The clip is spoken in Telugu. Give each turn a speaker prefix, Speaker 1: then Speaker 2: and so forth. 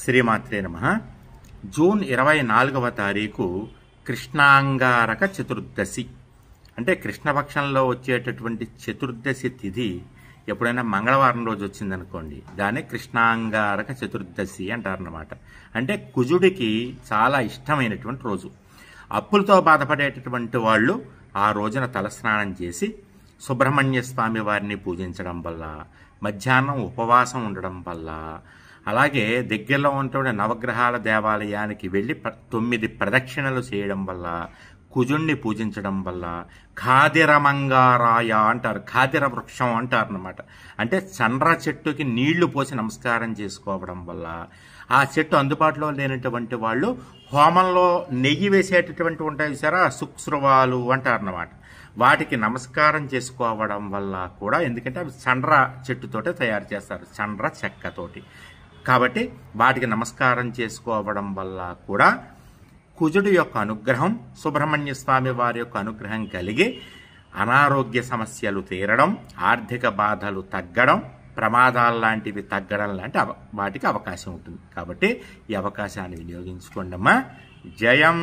Speaker 1: శ్రీమాత్రే నమః. జూన్ 24వ తారీఖు కృష్ణాంగారక చతుర్దశి. అంటే కృష్ణపక్షంలో వచ్చేటటువంటి చతుర్దశి తిథి ఎప్పుడైనా మంగళవారం రోజు వచ్చిందనుకోండి, దాన్ని కృష్ణాంగారక చతుర్దశి అంటారన్నమాట. అంటే కుజుడికి చాలా ఇష్టమైనటువంటి రోజు. అప్పులతో బాధపడేటటువంటి వాళ్ళు ఆ రోజున తలస్నానం చేసి సుబ్రహ్మణ్య స్వామి వారిని పూజించడం వల్ల, మధ్యాహ్నం ఉపవాసం ఉండడం వల్ల, అలాగే దగ్గరలో ఉంటున్న నవగ్రహాల దేవాలయానికి వెళ్ళి 9 ప్రదక్షిణలు చేయడం వల్ల, కుజుణ్ణి పూజించడం వల్ల, ఖాదిరమంగారాయ అంటారు, ఖాదిర వృక్షం అంటారు అన్నమాట. అంటే చండ్ర చెట్టుకి నీళ్లు పోసి నమస్కారం చేసుకోవడం వల్ల, ఆ చెట్టు అందుబాటులో లేనటువంటి వాళ్ళు హోమంలో నెయ్యి వేసేటటువంటి ఉంటాయి సరే, శుక్స్రువాలు అంటారు అన్నమాట. వాటికి నమస్కారం చేసుకోవడం వల్ల కూడా, ఎందుకంటే అవి చండ్ర చెట్టుతోటే తయారు చేస్తారు, చండ్ర చెక్కతోటి. కాబట్టి వాటికి నమస్కారం చేసుకోవడం వల్ల కూడా కుజుడు యొక్క అనుగ్రహం, సుబ్రహ్మణ్య స్వామి వారి యొక్క అనుగ్రహం కలిగి అనారోగ్య సమస్యలు తీరడం, ఆర్థిక బాధలు తగ్గడం, ప్రమాదాలు లాంటివి తగ్గడం లాంటి వాటికి అవకాశం ఉంటుంది. కాబట్టి ఈ అవకాశాన్ని వినియోగించుకోండమ్మా. జయం.